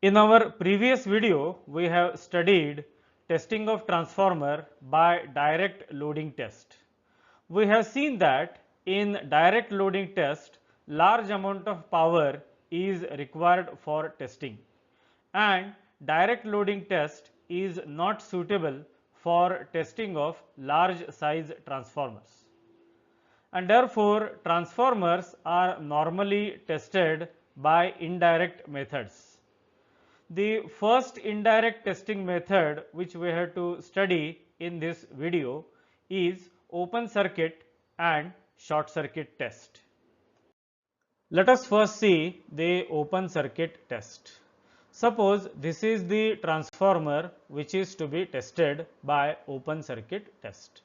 In our previous video, we have studied testing of transformer by direct loading test. We have seen that in direct loading test, large amount of power is required for testing, and direct loading test is not suitable for testing of large size transformers, and therefore transformers are normally tested by indirect methods. The first indirect testing method which we have to study in this video is open circuit and short circuit test. Let us first see the open circuit test. Suppose this is the transformer which is to be tested by open circuit test.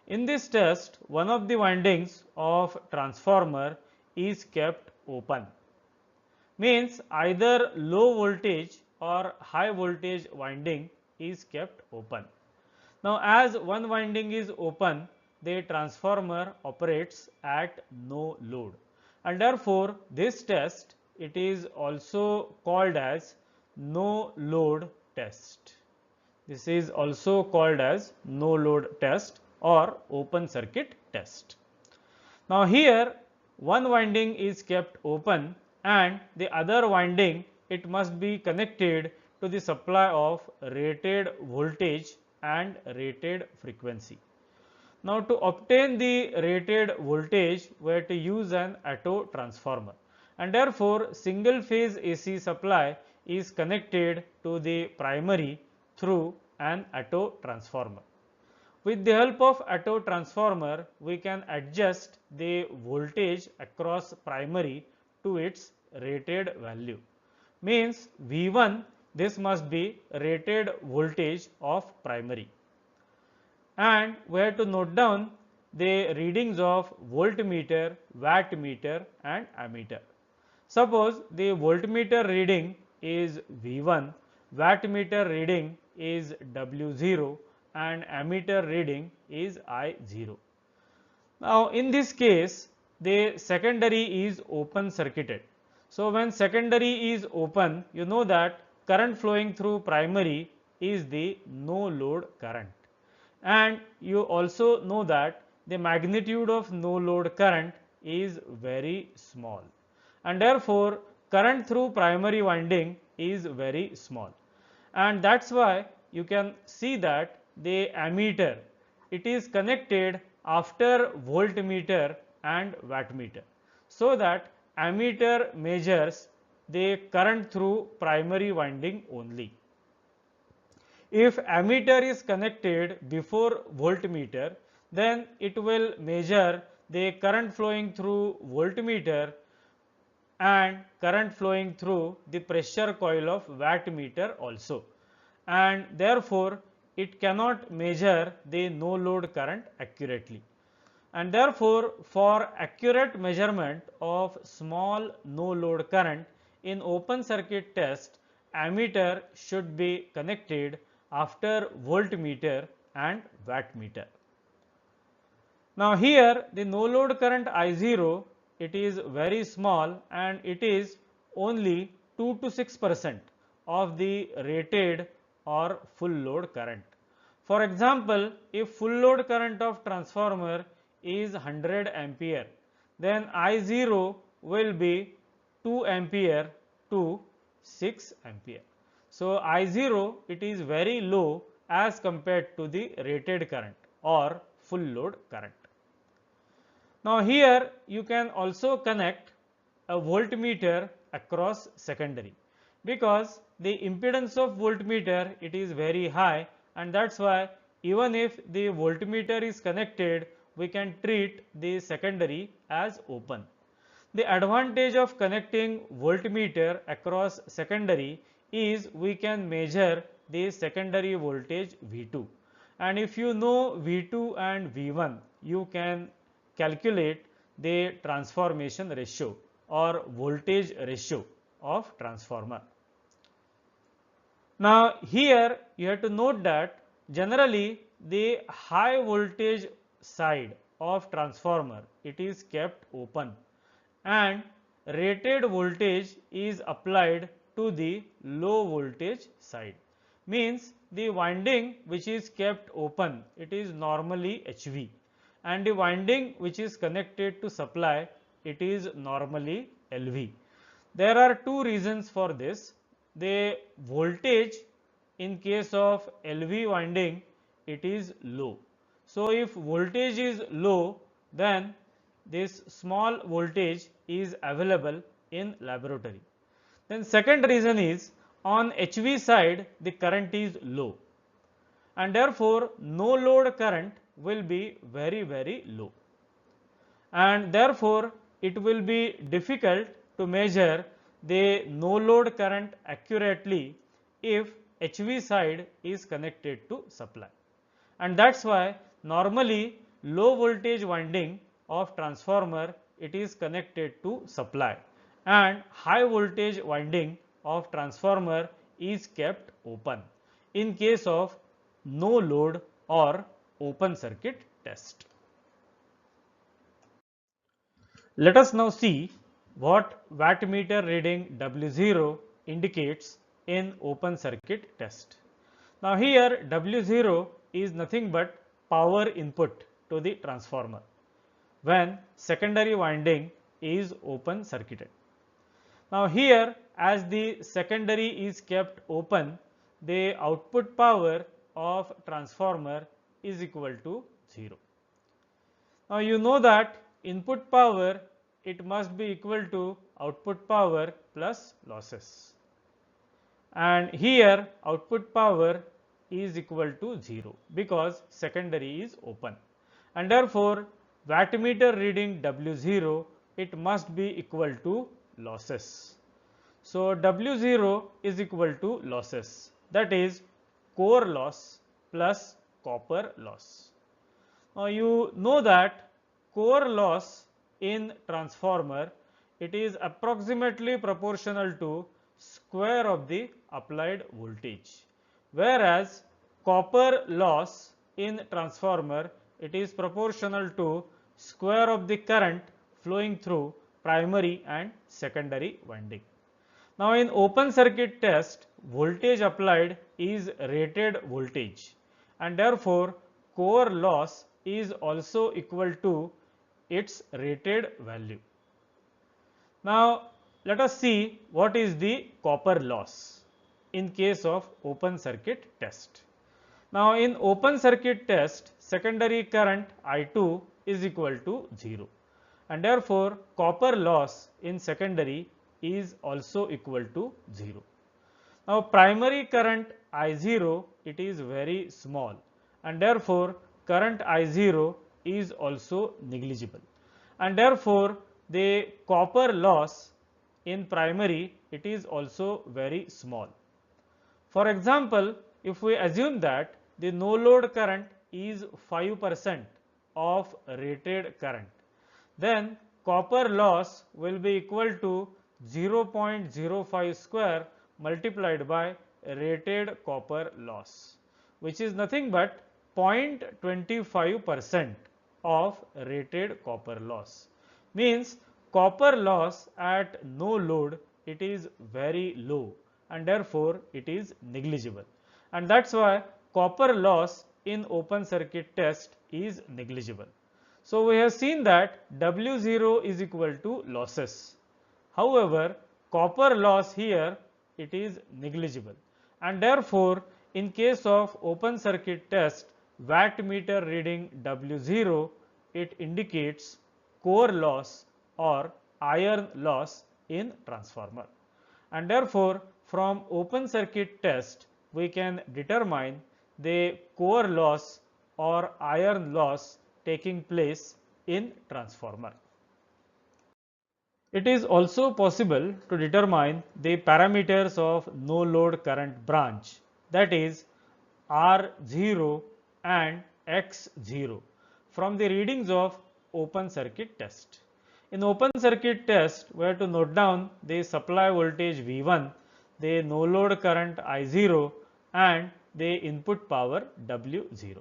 In this test, one of the windings of transformer is kept open. Means either low voltage or high voltage winding is kept open. Now, as one winding is open, the transformer operates at no load, and therefore this test it is also called as no load test. This is also called as no load test or open circuit test. Now, here one winding is kept open and the other winding it must be connected to the supply of rated voltage and rated frequency. Now, to obtain the rated voltage we have to use an auto transformer, and therefore single phase AC supply is connected to the primary through an auto transformer. With the help of auto transformer, we can adjust the voltage across primary to its rated value. Means V1, this must be rated voltage of primary. And we have to note down the readings of voltmeter, wattmeter and ammeter. Suppose the voltmeter reading is V1, wattmeter reading is W0 and ammeter reading is I0. Now, in this case the secondary is open circuited. So, when secondary is open, you know that current flowing through primary is the no load current, and you also know that the magnitude of no load current is very small, and therefore current through primary winding is very small, and that is why you can see that the ammeter it is connected after voltmeter and wattmeter, so that ammeter measures the current through primary winding only. If ammeter is connected before voltmeter, then it will measure the current flowing through voltmeter and current flowing through the pressure coil of wattmeter also, and therefore it cannot measure the no load current accurately, and therefore for accurate measurement of small no load current in open circuit test, ammeter should be connected after voltmeter and wattmeter. Now, here the no load current I0 it is very small and it is only 2 to 6% of the rated or full load current. For example, if full load current of transformer is 100 ampere, then I0 will be 2 ampere to 6 ampere. So, I0 it is very low as compared to the rated current or full load current. Now, here you can also connect a voltmeter across secondary, because the impedance of voltmeter it is very high, and that is why even if the voltmeter is connected, we can treat the secondary as open. The advantage of connecting voltmeter across secondary is we can measure the secondary voltage V2, and if you know V2 and V1, you can calculate the transformation ratio or voltage ratio of transformer. Now, here you have to note that generally the high voltage side of transformer it is kept open and rated voltage is applied to the low voltage side. Means the winding which is kept open, it is normally HV, and the winding which is connected to supply, it is normally LV. There are two reasons for this. The voltage in case of LV winding, it is low. So, if voltage is low, then this small voltage is available in laboratory. Then second reason is, on HV side the current is low, and therefore no load current will be very low, and therefore it will be difficult to measure the no load current accurately if HV side is connected to supply. And that is why normally low voltage winding of transformer, it is connected to supply, and high voltage winding of transformer is kept open in case of no load or open circuit test. Let us now see what wattmeter reading W0 indicates in open circuit test. Now here W0 is nothing but power input to the transformer when secondary winding is open circuited. Now here, as the secondary is kept open, the output power of transformer is equal to 0. Now you know that input power, it must be equal to output power plus losses, and here output power is equal to 0 because secondary is open, and therefore wattmeter reading W0, it must be equal to losses. So W0 is equal to losses, that is core loss plus copper loss. Now you know that core loss in transformer, it is approximately proportional to square of the applied voltage, whereas copper loss in transformer, it is proportional to square of the current flowing through primary and secondary winding. Now in open circuit test, voltage applied is rated voltage, and therefore core loss is also equal to its rated value. Now let us see what is the copper loss in case of open circuit test. Now in open circuit test, secondary current I2 is equal to 0, and therefore copper loss in secondary is also equal to 0. Now primary current I0, it is very small, and therefore current I0 is also negligible, and therefore the copper loss in primary, it is also very small. For example, if we assume that the no load current is 5% of rated current, then copper loss will be equal to 0.05 square multiplied by rated copper loss, which is nothing but 0.25% of rated copper loss. Means copper loss at no load, it is very low, and therefore it is negligible, and that is why copper loss in open circuit test is negligible. So we have seen that W0 is equal to losses. However, copper loss here, it is negligible, and therefore in case of open circuit test, wattmeter reading W0, it indicates core loss or iron loss in transformer, and therefore from open circuit test we can determine the core loss or iron loss taking place in transformer. It is also possible to determine the parameters of no load current branch, that is R0 and X0, from the readings of open circuit test. In open circuit test, we have to note down the supply voltage V1, the no load current I0, and the input power W0.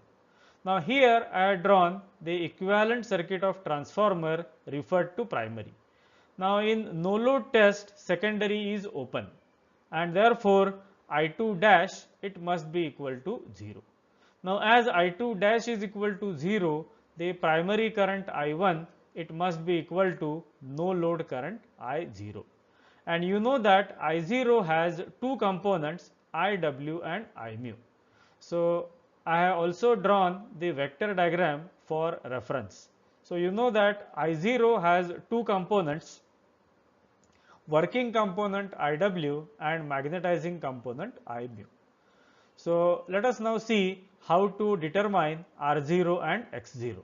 Now here I have drawn the equivalent circuit of transformer referred to primary. Now in no load test, secondary is open, and therefore I2 dash it must be equal to 0. Now as I2 dash is equal to 0, the primary current I1 it must be equal to no load current I0. And you know that I0 has two components, IW and I mu. So I have also drawn the vector diagram for reference. So you know that I0 has two components, working component IW and magnetizing component I mu. So let us now see how to determine R0 and X0.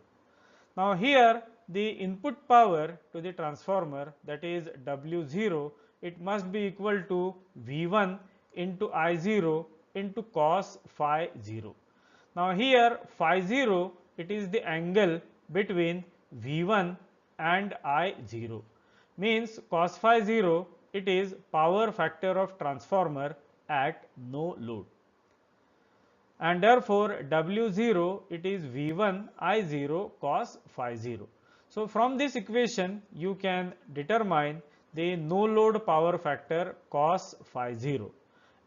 Now here the input power to the transformer, that is W0, it must be equal to V1 into I0 into cos phi 0. Now here phi 0 it is the angle between V1 and I0, means cos phi 0 it is power factor of transformer at no load, and therefore W0 it is V1 I0 cos phi 0. So from this equation you can determine the no load power factor cos phi 0,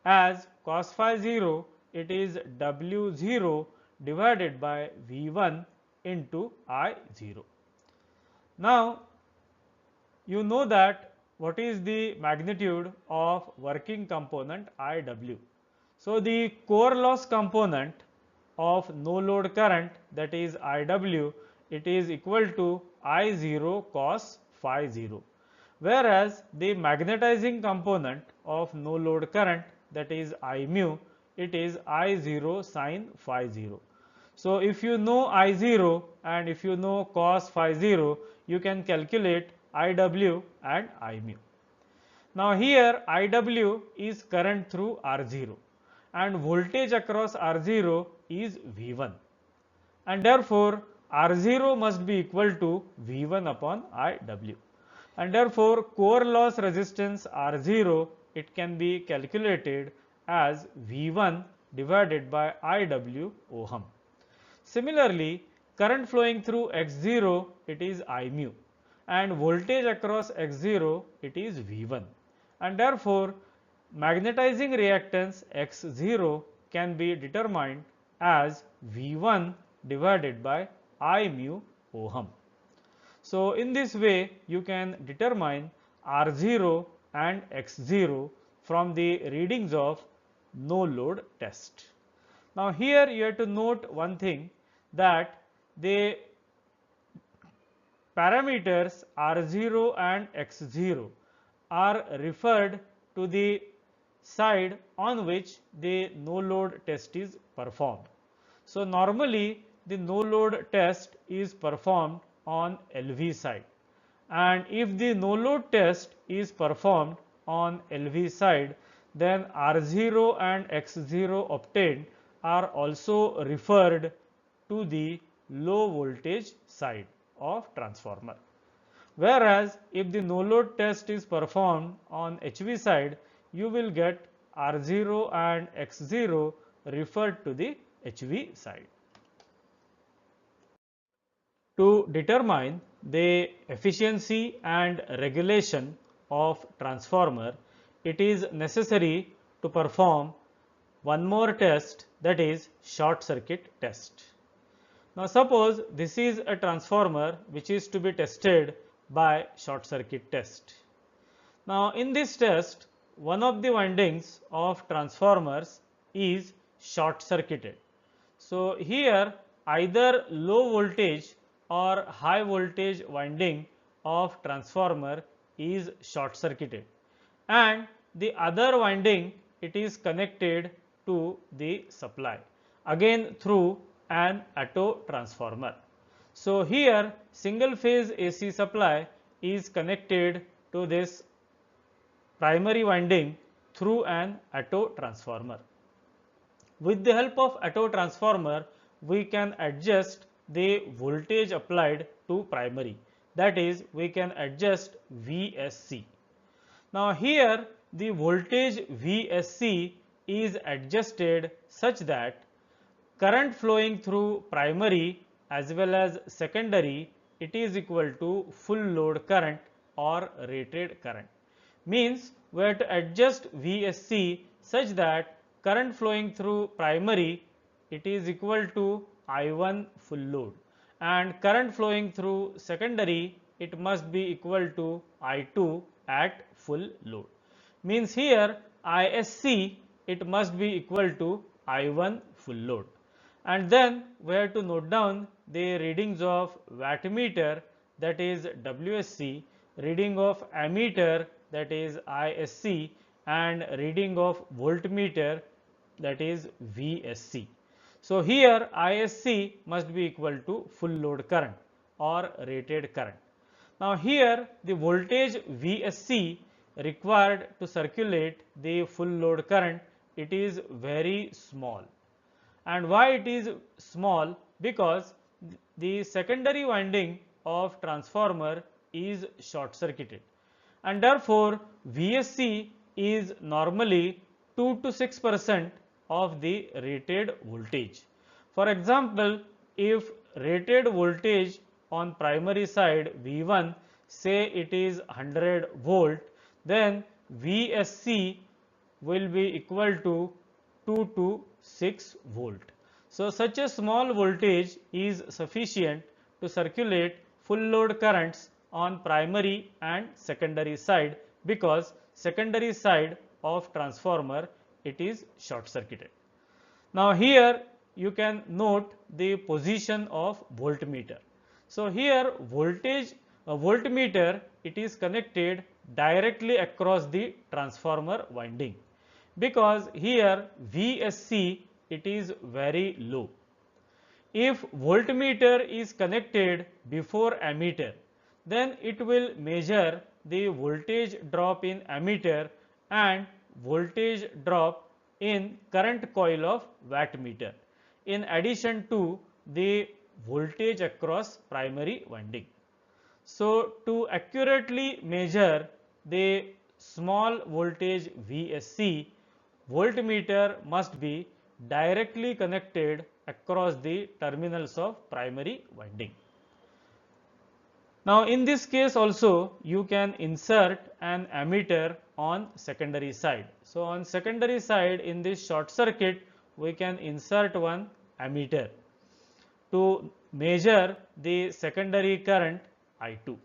as cos phi 0 it is W0 divided by V1 into I0. Now you know that what is the magnitude of working component IW. So the core loss component of no load current, that is IW, it is equal to I0 cos phi 0, whereas the magnetizing component of no load current, that is I mu, it is I0 sin phi 0. So if you know I0 and if you know cos phi 0, you can calculate IW and I mu. Now here IW is current through R0 and voltage across R0 is V1, and therefore R0 must be equal to V1 upon IW, and therefore core loss resistance R0 it can be calculated as V1 divided by IW ohm. Similarly, current flowing through X0 it is I mu, and voltage across X0 it is V1, and therefore magnetizing reactance X0 can be determined as V1 divided by I mu ohm. So in this way you can determine R0 and X0 from the readings of no load test. Now here you have to note one thing, that the parameters R0 and X0 are referred to the side on which the no load test is performed. So normally the no load test is performed on LV side, and if the no load test is performed on LV side, then R0 and X0 obtained are also referred to the low voltage side of transformer. Whereas if the no load test is performed on HV side, you will get R0 and X0 referred to the HV side. To determine the efficiency and regulation of transformer, it is necessary to perform one more test, that is short circuit test. Now suppose this is a transformer which is to be tested by short circuit test. Now in this test, one of the windings of transformers is short circuited. So here either low voltage or high voltage winding of transformer is short circuited, and the other winding it is connected to the supply, again through an auto transformer. So here single phase AC supply is connected to this primary winding through an auto transformer. With the help of auto transformer, we can adjust the voltage applied to primary, that is we can adjust VSC. Now here the voltage VSC is adjusted such that current flowing through primary as well as secondary it is equal to full load current or rated current, means we have to adjust VSC such that current flowing through primary, it is equal to I1 full load, and current flowing through secondary, it must be equal to I2 at full load. Means here ISC, it must be equal to I1 full load. And then we have to note down the readings of wattmeter, that is WSC, reading of ammeter, that is ISC, and reading of voltmeter, that is VSC. So here ISC must be equal to full load current or rated current. Now here the voltage VSC required to circulate the full load current, it is very small. And why it is small? Because the secondary winding of transformer is short circuited, and therefore VSC is normally 2 to 6% of the rated voltage. For example, if rated voltage on primary side V1, say it is 100 volt, then VSC will be equal to 2 to 6 volt. So such a small voltage is sufficient to circulate full load currents on primary and secondary side, because secondary side of transformer, it is short circuited. Now here you can note the position of voltmeter. So here voltmeter, it is connected directly across the transformer winding, because here VSC, it is very low. If voltmeter is connected before ammeter, then it will measure the voltage drop in ammeter and voltage drop in current coil of wattmeter, in addition to the voltage across primary winding. So to accurately measure the small voltage VSC, voltmeter must be directly connected across the terminals of primary winding. Now in this case also you can insert an ammeter on secondary side. So on secondary side, in this short circuit, we can insert one ammeter to measure the secondary current I2.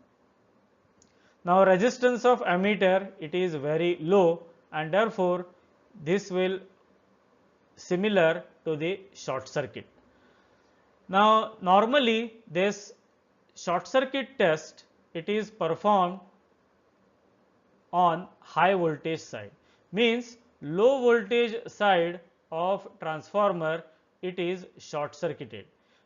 Now resistance of ammeter, it is very low, and therefore this will similar to the short circuit. Now normally this short circuit test, it is performed on high voltage side, means low voltage side of transformer, it is short circuited,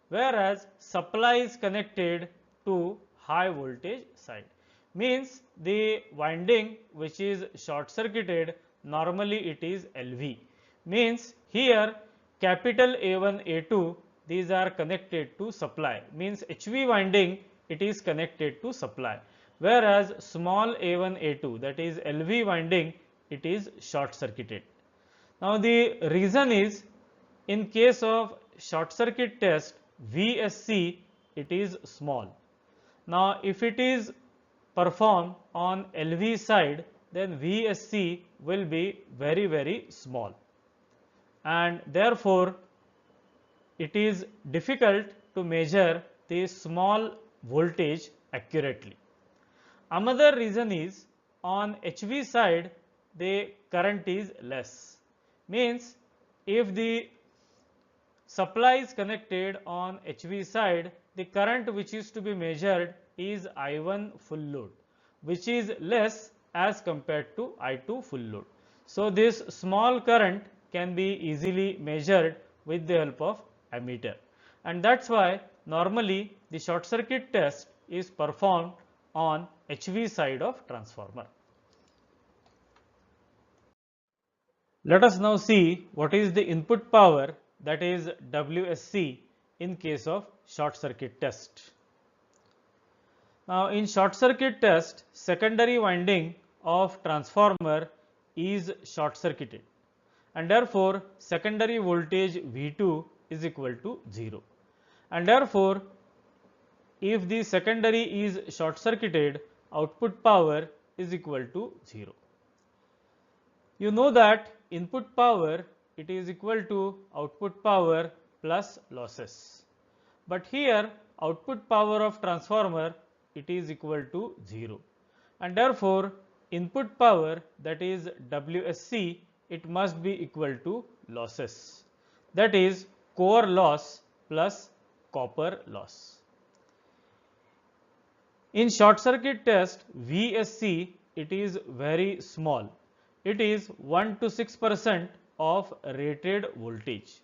whereas supply is connected to high voltage side, means the winding which is short circuited, normally it is LV, means here capital A1 A2, these are connected to supply, means HV winding, it is connected to supply, whereas small A1 A2, that is LV winding, it is short circuited. Now the reason is, in case of short circuit test, VSC, it is small. Now if it is performed on LV side, then VSC will be very, very small, and therefore it is difficult to measure the small voltage accurately. Another reason is, on HV side the current is less, means if the supply is connected on HV side, the current which is to be measured is I1 full load, which is less as compared to I2 full load. So this small current can be easily measured with the help of ammeter, and that's why normally the short circuit test is performed on HV side of transformer. Let us now see what is the input power, that is WSC, in case of short circuit test. Now in short circuit test, secondary winding of transformer is short circuited, and therefore secondary voltage V2 is equal to 0, and therefore if the secondary is short circuited, output power is equal to 0. You know that input power, it is equal to output power plus losses. But here output power of transformer, it is equal to 0, and therefore input power, that is WSC, it must be equal to losses, that is core loss plus copper loss. In short circuit test, VSC, it is very small. It is 1 to 6% of rated voltage,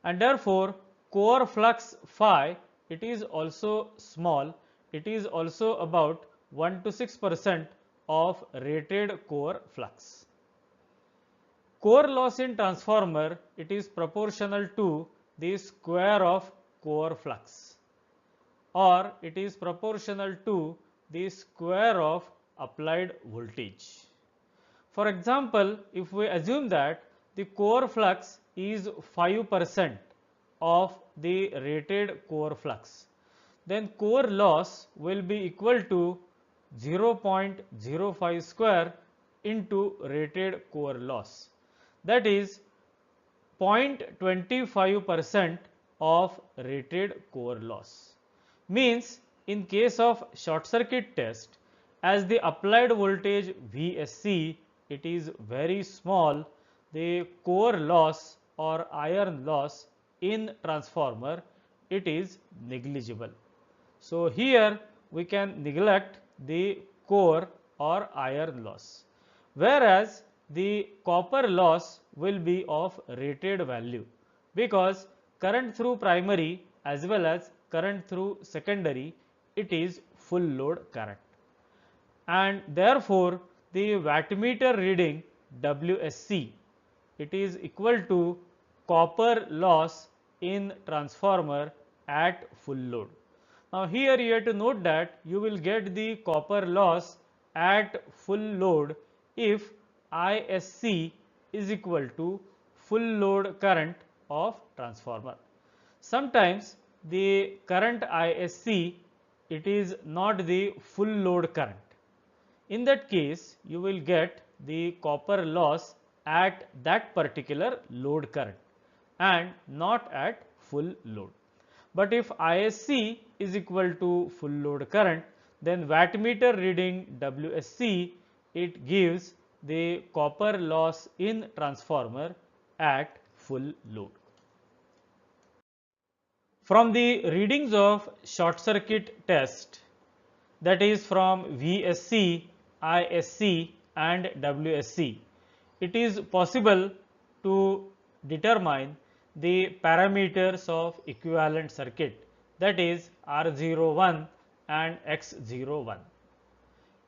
and therefore core flux phi, it is also small. It is also about 1 to 6% of rated core flux. Core loss in transformer, it is proportional to the square of core flux, or it is proportional to the square of applied voltage. For example, if we assume that the core flux is 5% of the rated core flux, then core loss will be equal to 0.05 square into rated core loss, that is 0.25% of rated core loss. Means in case of short circuit test, as the applied voltage VSC, it is very small, the core loss or iron loss in transformer, it is negligible. So here we can neglect the core or iron loss, whereas the copper loss will be of rated value, because current through primary as well as current through secondary, it is full load current, and therefore the wattmeter reading WSC, it is equal to copper loss in transformer at full load. Now here you have to note that you will get the copper loss at full load if ISC is equal to full load current of transformer. Sometimes the current ISC, it is not the full load current. In that case, you will get the copper loss at that particular load current and not at full load. But if ISC is equal to full load current, then wattmeter reading WSC, it gives the copper loss in transformer at full load. From the readings of short circuit test, that is from VSC, ISC and WSC, it is possible to determine the parameters of equivalent circuit, that is R01 and X01.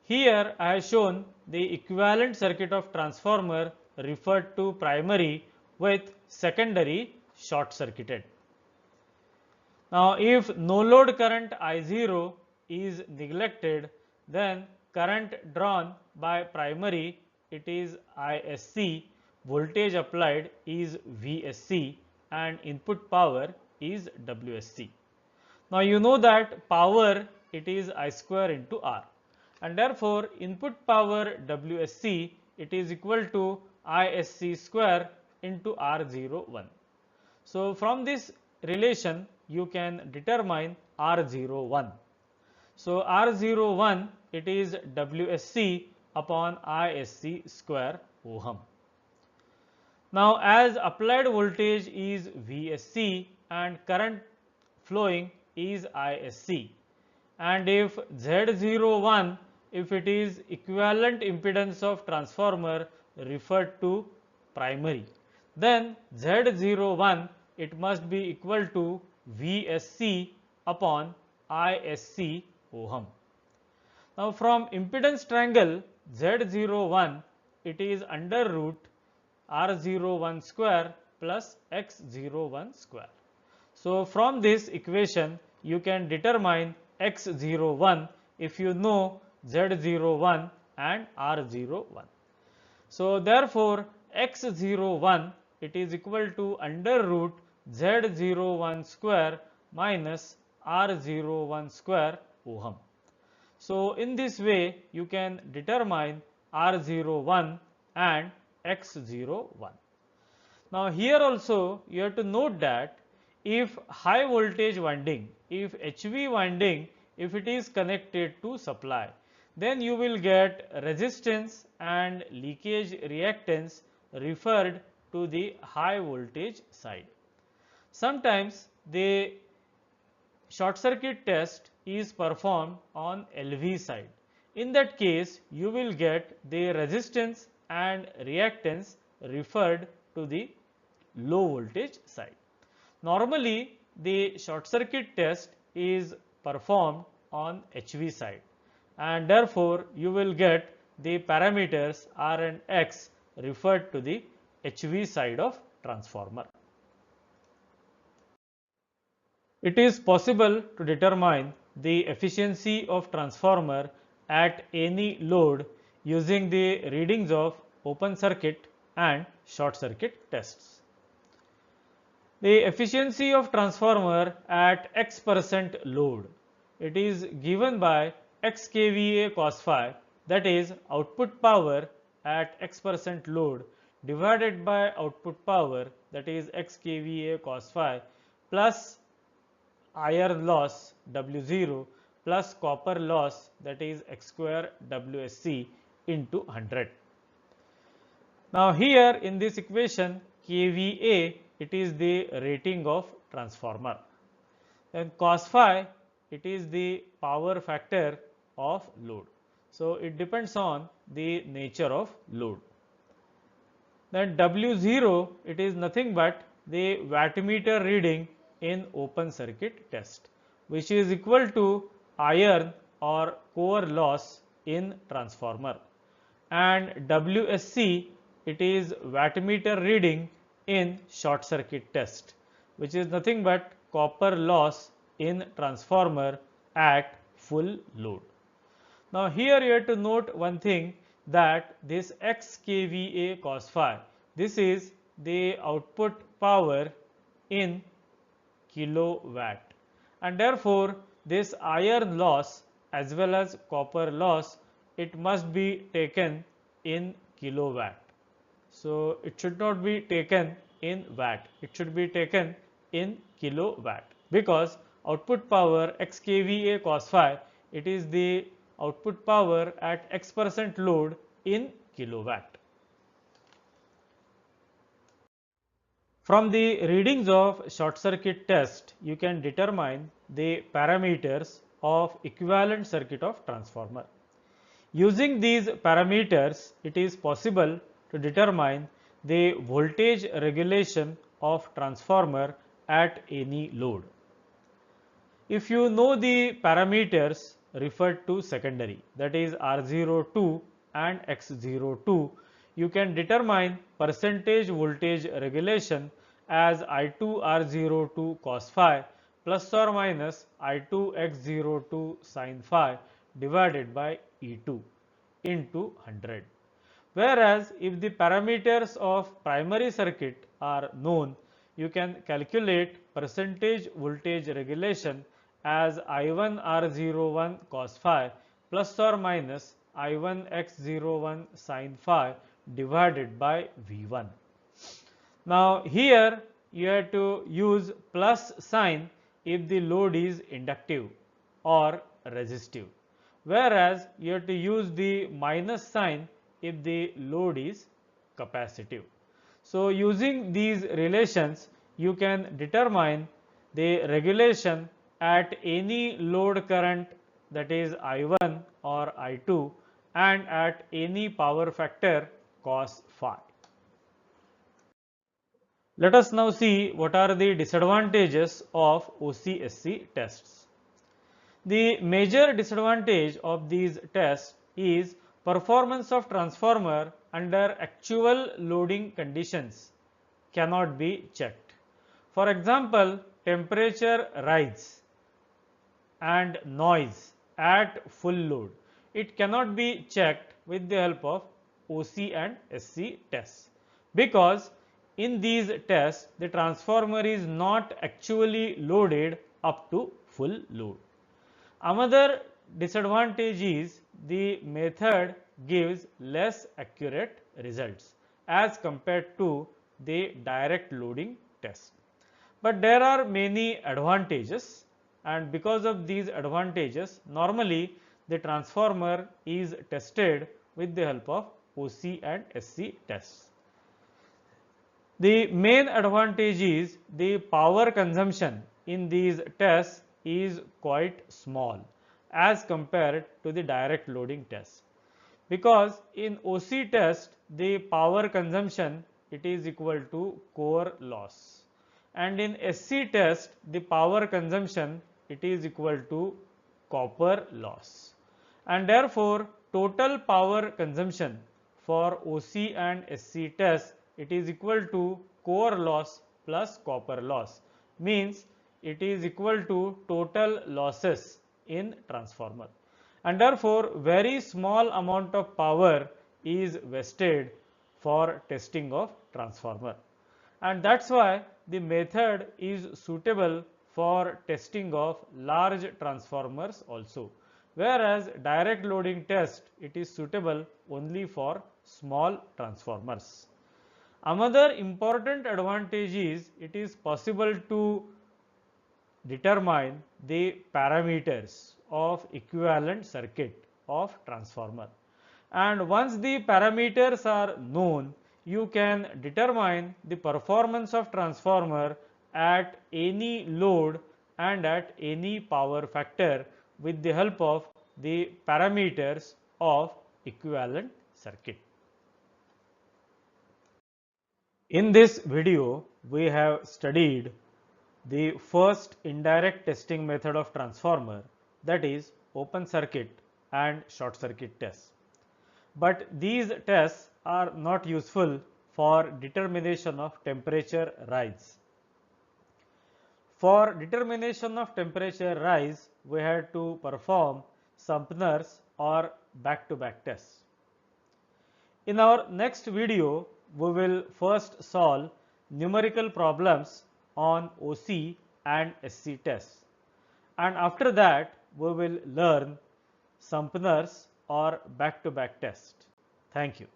Here I have shown the equivalent circuit of transformer referred to primary with secondary short circuited. Now if no load current I0 is neglected, then current drawn by primary, it is ISC, voltage applied is VSC and input power is WSC. Now you know that power, it is I square into R, and therefore input power WSC, it is equal to ISC square into R01. So from this relation you can determine R01. So R01, it is WSC upon ISC square ohm. Now as applied voltage is VSC and current flowing is ISC, and if Z01, if it is equivalent impedance of transformer referred to primary, then Z01, it must be equal to VSC upon ISC ohm. Now from impedance triangle Z01, it is under root R01 square plus X01 square. So from this equation you can determine X01 if you know Z01 and R01. So therefore X01, it is equal to under root Z01 square minus R01 square ohm. So in this way you can determine R01 and X01. Now here also you have to note that if high voltage winding, if HV winding, if it is connected to supply, then you will get resistance and leakage reactance referred to the high voltage side. Sometimes the short circuit test is performed on LV side. In that case, you will get the resistance and reactance referred to the low voltage side. Normally, the short circuit test is performed on HV side, and therefore you will get the parameters R and X referred to the HV side of transformer. It is possible to determine the efficiency of transformer at any load using the readings of open circuit and short circuit tests. The efficiency of transformer at X% load, it is given by X kVA cos phi, that is output power at X% load divided by output power, that is X kVA cos phi, plus iron loss W0 plus copper loss, that is X square WSC into 100. Now here in this equation kVA, it is the rating of transformer, then cos phi, it is the power factor of load. So it depends on the nature of load. Then W0, it is nothing but the wattmeter reading in open circuit test, which is equal to iron or core loss in transformer, and WSC, it is wattmeter reading in short circuit test, which is nothing but copper loss in transformer at full load. Now here you have to note one thing, that this X kVA cos phi, this is the output power in kilowatt, and therefore this iron loss as well as copper loss, it must be taken in kilowatt. So it should not be taken in watt, it should be taken in kilowatt, because output power X kVA cos phi, it is the output power at X% load in kilowatt. From the readings of short circuit test, you can determine the parameters of equivalent circuit of transformer. Using these parameters, it is possible to determine the voltage regulation of transformer at any load. If you know the parameters referred to secondary, that is R02 and X02, you can determine percentage voltage regulation as I2 R02 cos phi plus or minus I2 X02 sin phi divided by E2 into 100. Whereas if the parameters of primary circuit are known, you can calculate percentage voltage regulation as I1 R01 cos phi plus or minus I1 X01 sin phi divided by V1. Now here you have to use plus sign if the load is inductive or resistive, whereas you have to use the minus sign if the load is capacitive. So using these relations, you can determine the regulation at any load current, that is I1 or I2, and at any power factor cos phi. Let us now see what are the disadvantages of OCSC tests. The major disadvantage of these tests is performance of transformer under actual loading conditions cannot be checked. For example, temperature rise and noise at full load, it cannot be checked with the help of OC and SC tests, because in these tests the transformer is not actually loaded up to full load. Another disadvantage is the method gives less accurate results, as compared to the direct loading test. But there are many advantages, and because of these advantages, normally the transformer is tested with the help of OC and SC tests. The main advantage is the power consumption in these tests is quite small as compared to the direct loading test, because in OC test the power consumption it is equal to core loss, and in SC test the power consumption it is equal to copper loss, and therefore total power consumption for OC and SC test it is equal to core loss plus copper loss, means it is equal to total losses in transformer, and therefore very small amount of power is wasted for testing of transformer, and that's why the method is suitable for testing of large transformers also, whereas direct loading test it is suitable only for small transformers. Another important advantage is it is possible to determine the parameters of equivalent circuit of transformer, and once the parameters are known, you can determine the performance of transformer at any load and at any power factor with the help of the parameters of equivalent circuit. In this video, we have studied the first indirect testing method of transformer, that is open circuit and short circuit tests. But these tests are not useful for determination of temperature rise. For determination of temperature rise, we had to perform Sumner's or back-to-back tests. In our next video, we will first solve numerical problems on OC and SC tests, and after that we will learn Sumner's or back-to-back test. Thank you.